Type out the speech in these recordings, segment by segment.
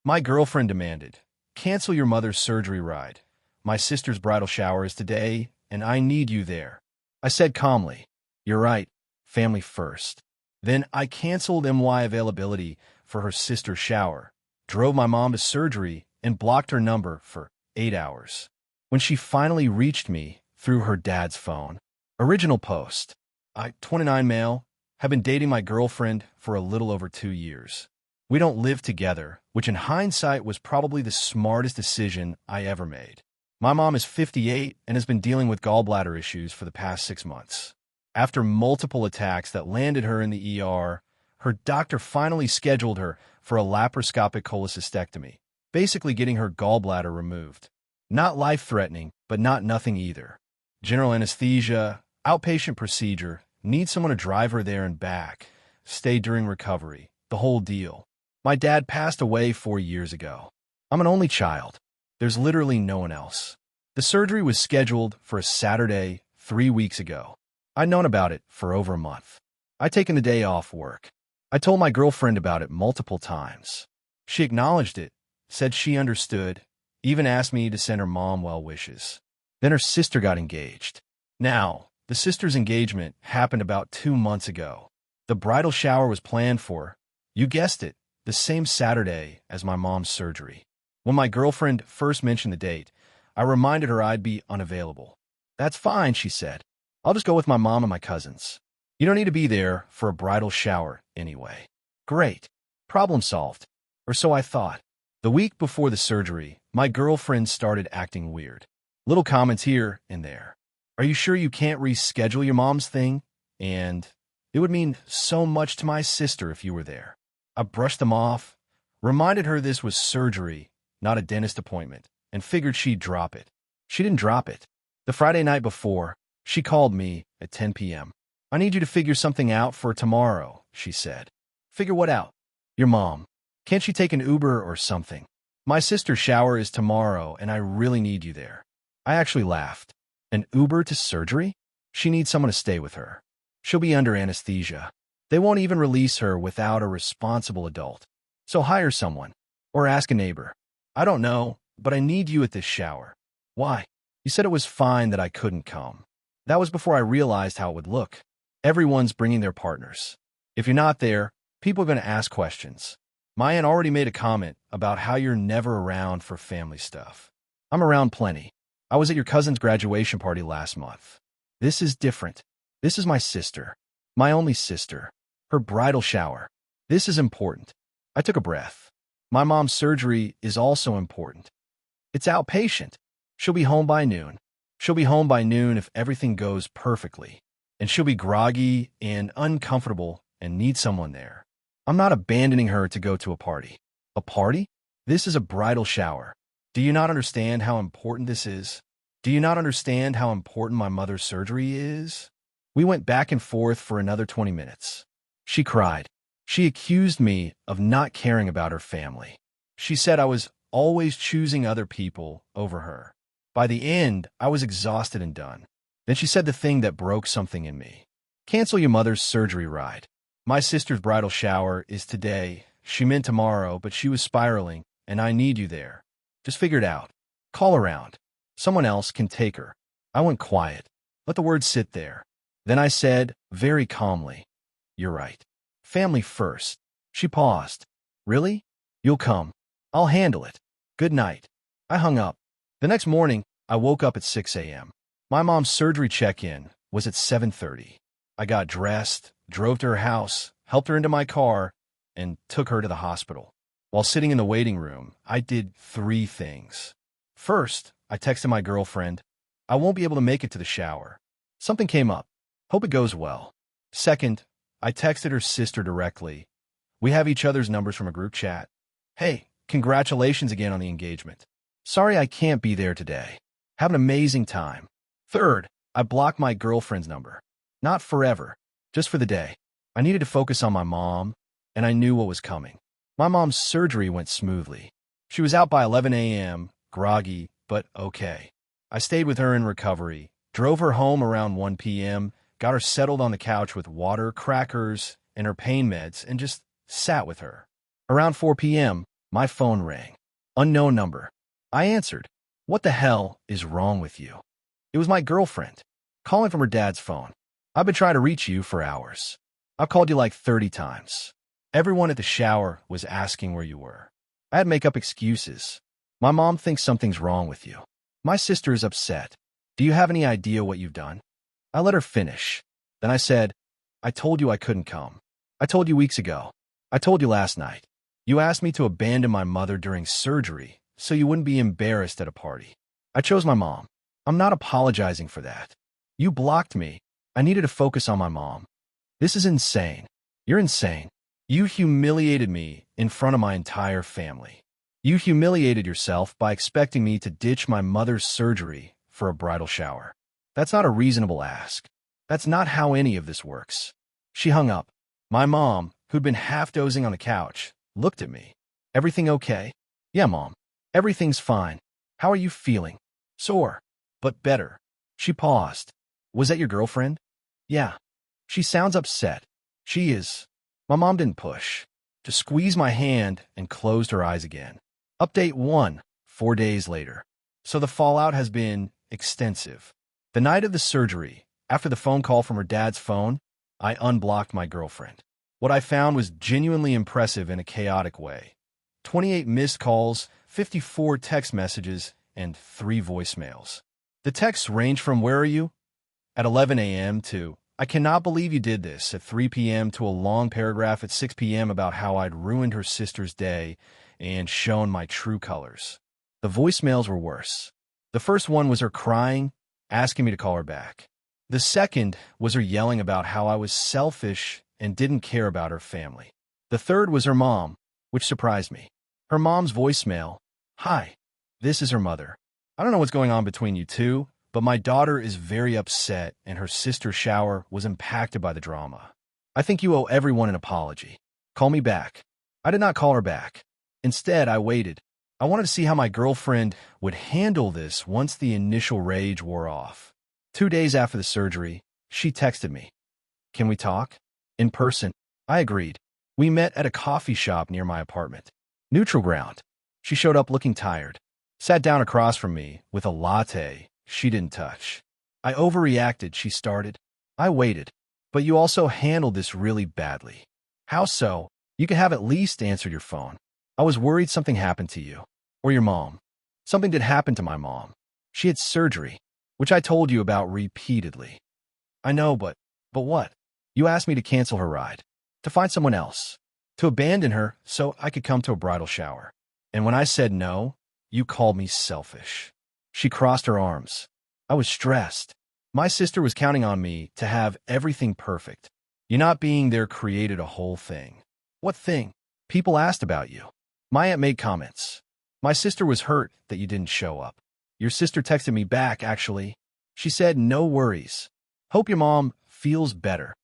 My girlfriend demanded, "Cancel your mother's surgery ride. My sister's bridal shower is today, and I need you there." I said calmly, "You're right, family first." Then I canceled MY availability for her sister's shower, drove my mom to surgery, and blocked her number for 8 hours. When she finally reached me through her dad's phone. Original post. I, 29 male, have been dating my girlfriend for a little over 2 years. We don't live together, which in hindsight was probably the smartest decision I ever made. My mom is 58 and has been dealing with gallbladder issues for the past 6 months. After multiple attacks that landed her in the ER, her doctor finally scheduled her for a laparoscopic cholecystectomy, basically getting her gallbladder removed. Not life-threatening, but not nothing either. General anesthesia, outpatient procedure, need someone to drive her there and back, stay during recovery, the whole deal. My dad passed away 4 years ago. I'm an only child. There's literally no one else. The surgery was scheduled for a Saturday 3 weeks ago. I'd known about it for over a month. I'd taken the day off work. I told my girlfriend about it multiple times. She acknowledged it, said she understood, even asked me to send her mom well wishes. Then her sister got engaged. Now, the sister's engagement happened about 2 months ago. The bridal shower was planned for, you guessed it, the same Saturday as my mom's surgery. When my girlfriend first mentioned the date, I reminded her I'd be unavailable. "That's fine," she said. "I'll just go with my mom and my cousins. You don't need to be there for a bridal shower anyway." Great. Problem solved. Or so I thought. The week before the surgery, my girlfriend started acting weird. Little comments here and there. "Are you sure you can't reschedule your mom's thing?" And, "It would mean so much to my sister if you were there." I brushed them off, reminded her this was surgery, not a dentist appointment, and figured she'd drop it. She didn't drop it. The Friday night before, she called me at 10 p.m. "I need you to figure something out for tomorrow," she said. "Figure what out?" "Your mom. Can't she take an Uber or something? My sister's shower is tomorrow, and I really need you there." I actually laughed. "An Uber to surgery? She needs someone to stay with her. She'll be under anesthesia. They won't even release her without a responsible adult. So hire someone. Or ask a neighbor. I don't know, but I need you at this shower." "Why?" "You said it was fine that I couldn't come." That was before I realized how it would look. Everyone's bringing their partners. If you're not there, people are going to ask questions. My aunt already made a comment about how you're never around for family stuff. I'm around plenty. I was at your cousin's graduation party last month. This is different. This is my sister. My only sister. Her bridal shower. This is important. I took a breath. My mom's surgery is also important. It's outpatient. She'll be home by noon. She'll be home by noon if everything goes perfectly. And she'll be groggy and uncomfortable and need someone there. I'm not abandoning her to go to a party. A party? This is a bridal shower. Do you not understand how important this is? Do you not understand how important my mother's surgery is? We went back and forth for another 20 minutes. She cried. She accused me of not caring about her family. She said I was always choosing other people over her. By the end, I was exhausted and done. Then she said the thing that broke something in me. "Cancel your mother's surgery ride. My sister's bridal shower is today. She meant tomorrow, but she was spiraling, and I need you there. Just figure it out. Call around. Someone else can take her." I went quiet. Let the words sit there. Then I said, very calmly, "You're right. Family first." She paused. "Really? You'll come. I'll handle it. Good night." I hung up. The next morning, I woke up at 6 a.m. My mom's surgery check-in was at 7:30. I got dressed, drove to her house, helped her into my car, and took her to the hospital. While sitting in the waiting room, I did 3 things. First, I texted my girlfriend, "I won't be able to make it to the shower. Something came up. Hope it goes well." Second, I texted her sister directly. We have each other's numbers from a group chat. "Hey, congratulations again on the engagement. Sorry I can't be there today. Have an amazing time." Third, I blocked my girlfriend's number. Not forever, just for the day. I needed to focus on my mom, and I knew what was coming. My mom's surgery went smoothly. She was out by 11 a.m., groggy, but okay. I stayed with her in recovery, drove her home around 1 p.m., got her settled on the couch with water, crackers, and her pain meds, and just sat with her. Around 4 p.m., My phone rang. Unknown number. I answered. What the hell is wrong with you? It was my girlfriend, calling from her dad's phone. I've been trying to reach you for hours. I've called you like 30 times. Everyone at the shower was asking where you were. I had to make up excuses. My mom thinks something's wrong with you. My sister is upset. Do you have any idea what you've done? I let her finish. Then I said, I told you I couldn't come. I told you weeks ago. I told you last night. You asked me to abandon my mother during surgery so you wouldn't be embarrassed at a party. I chose my mom. I'm not apologizing for that. You blocked me. I needed to focus on my mom. This is insane. You're insane. You humiliated me in front of my entire family. You humiliated yourself by expecting me to ditch my mother's surgery for a bridal shower. That's not a reasonable ask. That's not how any of this works. She hung up. My mom, who'd been half dozing on the couch, looked at me. Everything okay? Yeah, Mom. Everything's fine. How are you feeling? Sore, but better. She paused. Was that your girlfriend? Yeah. She sounds upset. She is. My mom didn't push. To squeeze my hand and closed her eyes again. Update 1, 4 days later. So the fallout has been extensive. The night of the surgery, after the phone call from her dad's phone, I unblocked my girlfriend. What I found was genuinely impressive in a chaotic way. 28 missed calls, 54 text messages, and 3 voicemails. The texts range from "Where are you?" at 11 a.m. to "I cannot believe you did this" at 3 p.m. to a long paragraph at 6 p.m. about how I'd ruined her sister's day and shown my true colors. The voicemails were worse. The first one was her crying, asking me to call her back. The second was her yelling about how I was selfish and didn't care about her family. The third was her mom, which surprised me. Her mom's voicemail: "Hi, this is her mother. I don't know what's going on between you two, but my daughter is very upset and her sister's shower was impacted by the drama. I think you owe everyone an apology. Call me back." I did not call her back. Instead, I waited. I wanted to see how my girlfriend would handle this once the initial rage wore off. 2 days after the surgery, she texted me. "Can we talk? In person?" I agreed. We met at a coffee shop near my apartment. Neutral ground. She showed up looking tired. Sat down across from me with a latte she didn't touch. "I overreacted," she started. I waited. "But you also handled this really badly." "How so?" "You could have at least answered your phone. I was worried something happened to you. Or your mom. Something did happen to my mom. She had surgery, which I told you about repeatedly." "I know, but what?" "You asked me to cancel her ride. To find someone else. To abandon her so I could come to a bridal shower. And when I said no, you called me selfish." She crossed her arms. I was stressed. My sister was counting on me to have everything perfect. You not being there created a whole thing. "What thing?" "People asked about you. My aunt made comments. My sister was hurt that you didn't show up. Your sister texted me back, actually. She said, 'No worries. Hope your mom feels better.'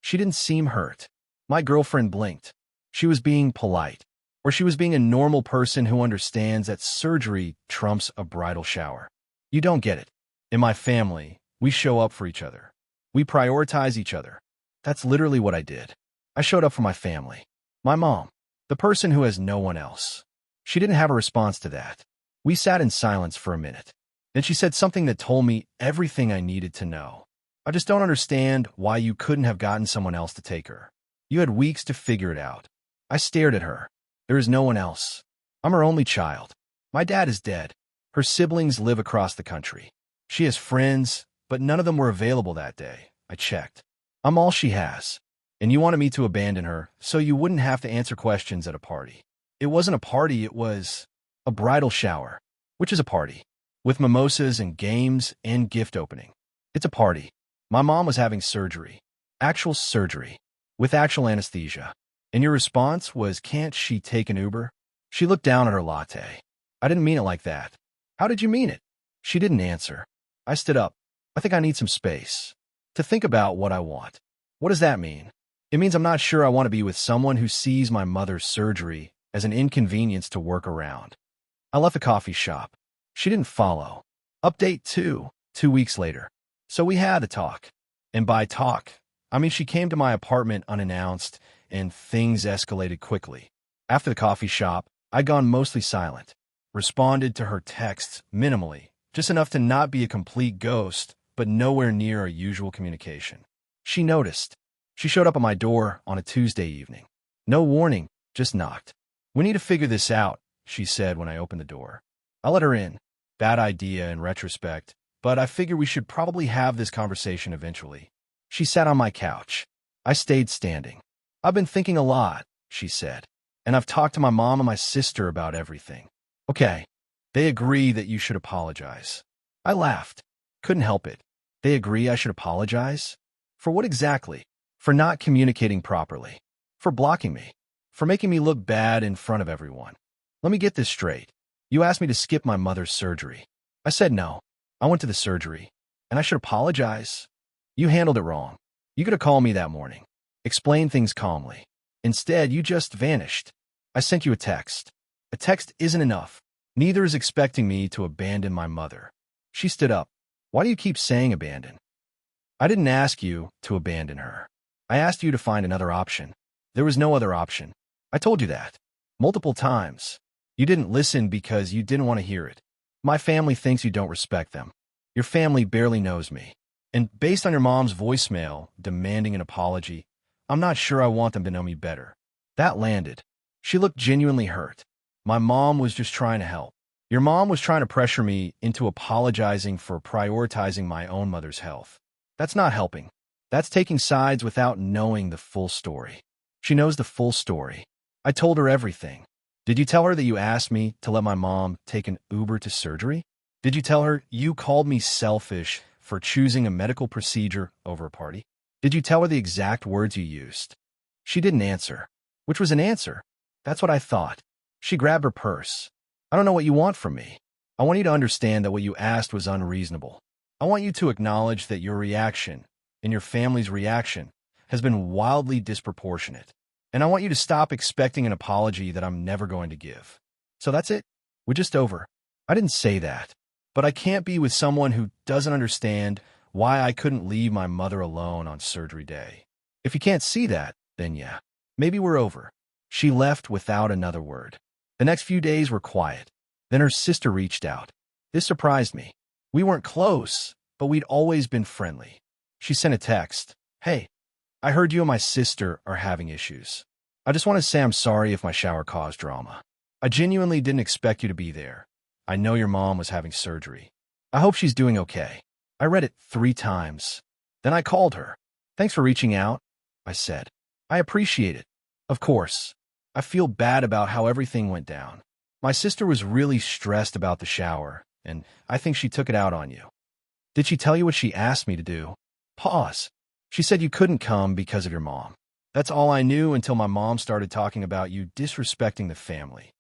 She didn't seem hurt." My girlfriend blinked. She was being polite. Or she was being a normal person who understands that surgery trumps a bridal shower. "You don't get it. In my family, we show up for each other. We prioritize each other." That's literally what I did. I showed up for my family. My mom. The person who has no one else. She didn't have a response to that. We sat in silence for a minute. Then she said something that told me everything I needed to know. "I just don't understand why you couldn't have gotten someone else to take her. You had weeks to figure it out." I stared at her. "There is no one else. I'm her only child. My dad is dead. Her siblings live across the country. She has friends, but none of them were available that day. I checked. I'm all she has. And you wanted me to abandon her so you wouldn't have to answer questions at a party. It wasn't a party, it was a bridal shower, which is a party, with mimosas and games and gift opening. It's a party. My mom was having surgery. Actual surgery. With actual anesthesia. And your response was, 'Can't she take an Uber?'" She looked down at her latte. "I didn't mean it like that." "How did you mean it?" She didn't answer. I stood up. "I think I need some space. To think about what I want." "What does that mean?" "It means I'm not sure I want to be with someone who sees my mother's surgery as an inconvenience to work around." I left the coffee shop. She didn't follow. Update 2, 2 weeks later. So we had a talk. And by talk, I mean she came to my apartment unannounced, and things escalated quickly. After the coffee shop, I'd gone mostly silent, responded to her texts minimally, just enough to not be a complete ghost, but nowhere near our usual communication. She noticed. She showed up at my door on a Tuesday evening. No warning, just knocked. "We need to figure this out," she said when I opened the door. I let her in. Bad idea in retrospect, but I figured we should probably have this conversation eventually. She sat on my couch. I stayed standing. "I've been thinking a lot," she said, "and I've talked to my mom and my sister about everything." "Okay. They agree that you should apologize." I laughed. Couldn't help it. They agree I should apologize? For what exactly? For not communicating properly. For blocking me. For making me look bad in front of everyone. Let me get this straight. You asked me to skip my mother's surgery. I said no. I went to the surgery. And I should apologize? You handled it wrong. You could have called me that morning. Explained things calmly. Instead, you just vanished. I sent you a text. A text isn't enough. Neither is expecting me to abandon my mother. She stood up. "Why do you keep saying abandon?" "I didn't ask you to abandon her. I asked you to find another option. There was no other option. I told you that. Multiple times. You didn't listen because you didn't want to hear it. My family thinks you don't respect them. Your family barely knows me. And based on your mom's voicemail demanding an apology, I'm not sure I want them to know me better." That landed. She looked genuinely hurt. My mom was just trying to help. Your mom was trying to pressure me into apologizing for prioritizing my own mother's health. That's not helping. That's taking sides without knowing the full story. She knows the full story. I told her everything. Did you tell her that you asked me to let my mom take an Uber to surgery? Did you tell her you called me selfish for choosing a medical procedure over a party? Did you tell her the exact words you used? She didn't answer. Which was an answer. That's what I thought. She grabbed her purse. "I don't know what you want from me. I want you to understand that what you asked was unreasonable. I want you to acknowledge that your reaction, and your family's reaction, has been wildly disproportionate. And I want you to stop expecting an apology that I'm never going to give. So that's it. We're just over." I didn't say that. But I can't be with someone who doesn't understand why I couldn't leave my mother alone on surgery day. If you can't see that, then yeah, maybe we're over. She left without another word. The next few days were quiet. Then her sister reached out. This surprised me. We weren't close, but we'd always been friendly. She sent a text. "Hey, I heard you and my sister are having issues. I just want to say I'm sorry if my shower caused drama. I genuinely didn't expect you to be there. I know your mom was having surgery. I hope she's doing okay." I read it 3 times. Then I called her. "Thanks for reaching out," I said. "I appreciate it. Of course. I feel bad about how everything went down. My sister was really stressed about the shower, and I think she took it out on you." "Did she tell you what she asked me to do?" Pause. "She said you couldn't come because of your mom. That's all I knew until my mom started talking about you disrespecting the family.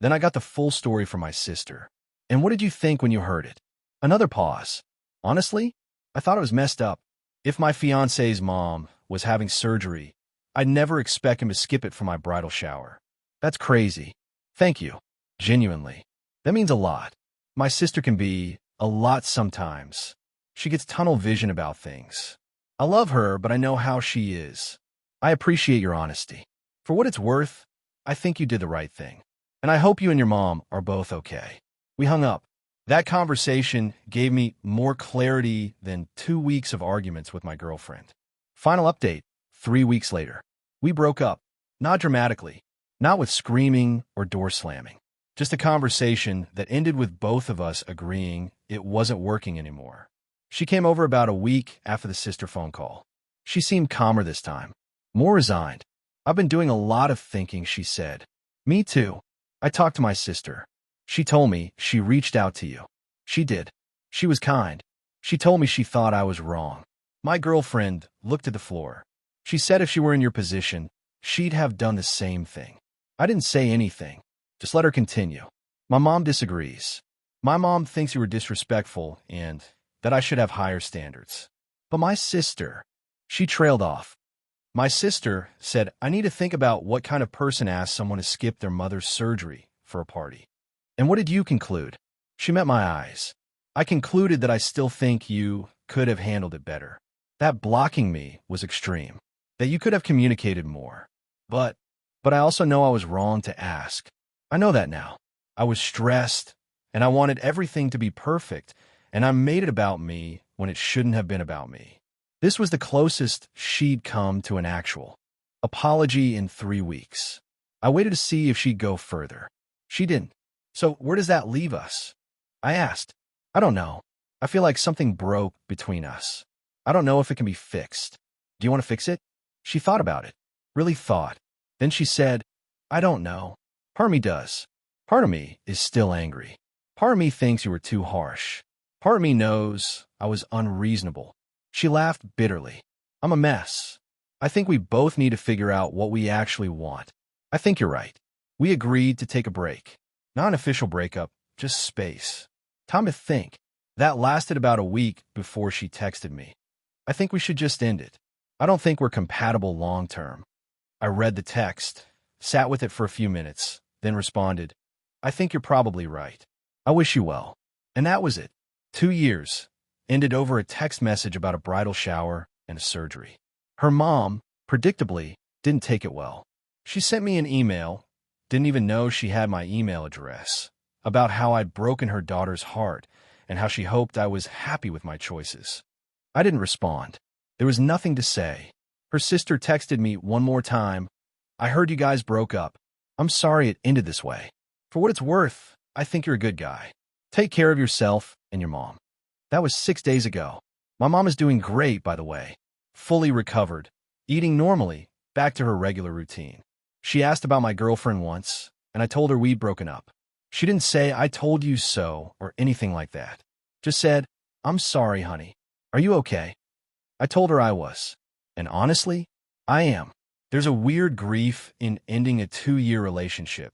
Then I got the full story from my sister. And what did you think when you heard it?" Another pause. "Honestly, I thought it was messed up. If my fiance's mom was having surgery, I'd never expect him to skip it for my bridal shower. That's crazy. Thank you. Genuinely. That means a lot. My sister can be a lot sometimes. She gets tunnel vision about things. I love her, but I know how she is. I appreciate your honesty. For what it's worth, I think you did the right thing. And I hope you and your mom are both okay." We hung up. That conversation gave me more clarity than 2 weeks of arguments with my girlfriend. Final update, 3 weeks later. We broke up. Not dramatically. Not with screaming or door slamming. Just a conversation that ended with both of us agreeing it wasn't working anymore. She came over about a week after the sister phone call. She seemed calmer this time. More resigned. "I've been doing a lot of thinking," she said. "Me too. I talked to my sister. She told me she reached out to you." She did. She was kind. She told me she thought I was wrong. My girlfriend looked at the floor. She said if she were in your position, she'd have done the same thing. I didn't say anything. Just let her continue. "My mom disagrees. My mom thinks you were disrespectful and that I should have higher standards. But my sister," she trailed off. "My sister said I need to think about what kind of person asks someone to skip their mother's surgery for a party." "And what did you conclude?" She met my eyes. "I concluded that I still think you could have handled it better. That blocking me was extreme. That you could have communicated more. But I also know I was wrong to ask. I know that now. I was stressed, and I wanted everything to be perfect, and I made it about me when it shouldn't have been about me. This was the closest she'd come to an actual apology in 3 weeks. I waited to see if she'd go further. She didn't. So where does that leave us? I asked. I don't know. I feel like something broke between us. I don't know if it can be fixed. Do you want to fix it? She thought about it. Really thought. Then she said, I don't know. Part of me does. Part of me is still angry. Part of me thinks you were too harsh. Part of me knows I was unreasonable. She laughed bitterly. I'm a mess. I think we both need to figure out what we actually want. I think you're right. We agreed to take a break. Not an official breakup, just space. Time to think. That lasted about a week before she texted me. I think we should just end it. I don't think we're compatible long term. I read the text, sat with it for a few minutes, then responded, I think you're probably right. I wish you well. And that was it. 2 years. Ended over a text message about a bridal shower and a surgery. Her mom, predictably, didn't take it well. She sent me an email, didn't even know she had my email address, about how I'd broken her daughter's heart and how she hoped I was happy with my choices. I didn't respond. There was nothing to say. Her sister texted me one more time. I heard you guys broke up. I'm sorry it ended this way. For what it's worth, I think you're a good guy. Take care of yourself and your mom. That was 6 days ago. My mom is doing great, by the way. Fully recovered, eating normally, back to her regular routine. She asked about my girlfriend once, and I told her we'd broken up. She didn't say, I told you so, or anything like that. Just said, I'm sorry, honey. Are you okay? I told her I was. And honestly, I am. There's a weird grief in ending a 2-year relationship,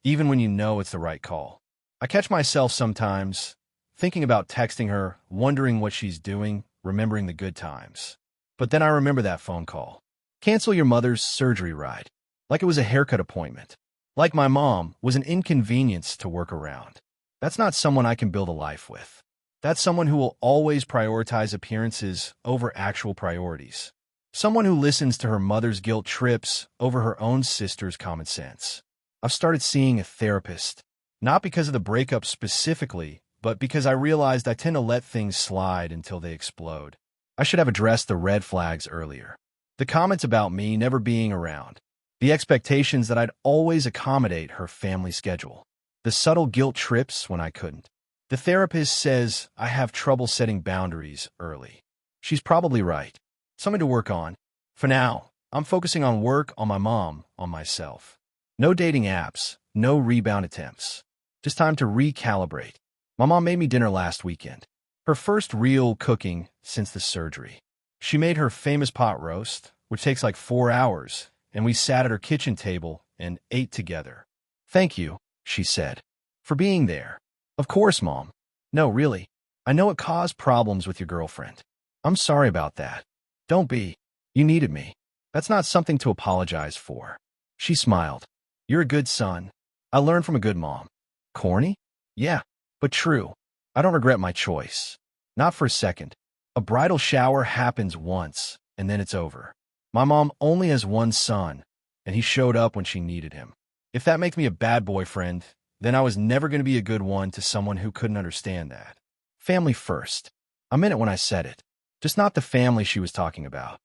even when you know it's the right call. I catch myself sometimes thinking about texting her, wondering what she's doing, remembering the good times. But then I remember that phone call. Cancel your mother's surgery ride. Like it was a haircut appointment. Like my mom was an inconvenience to work around. That's not someone I can build a life with. That's someone who will always prioritize appearances over actual priorities. Someone who listens to her mother's guilt trips over her own sister's common sense. I've started seeing a therapist, not because of the breakup specifically, but because I realized I tend to let things slide until they explode. I should have addressed the red flags earlier. The comments about me never being around. The expectations that I'd always accommodate her family schedule. The subtle guilt trips when I couldn't. The therapist says I have trouble setting boundaries early. She's probably right. Something to work on. For now, I'm focusing on work, on my mom, on myself. No dating apps, no rebound attempts. Just time to recalibrate. My mom made me dinner last weekend. Her first real cooking since the surgery. She made her famous pot roast, which takes like 4 hours, and we sat at her kitchen table and ate together. Thank you, she said, for being there. Of course, Mom. No, really. I know it caused problems with your girlfriend. I'm sorry about that. Don't be. You needed me. That's not something to apologize for. She smiled. You're a good son. I learned from a good mom. Corny? Yeah, but true. I don't regret my choice. Not for a second. A bridal shower happens once, and then it's over. My mom only has one son, and he showed up when she needed him. If that makes me a bad boyfriend, then I was never going to be a good one to someone who couldn't understand that. Family first. I meant it when I said it. Just not the family she was talking about.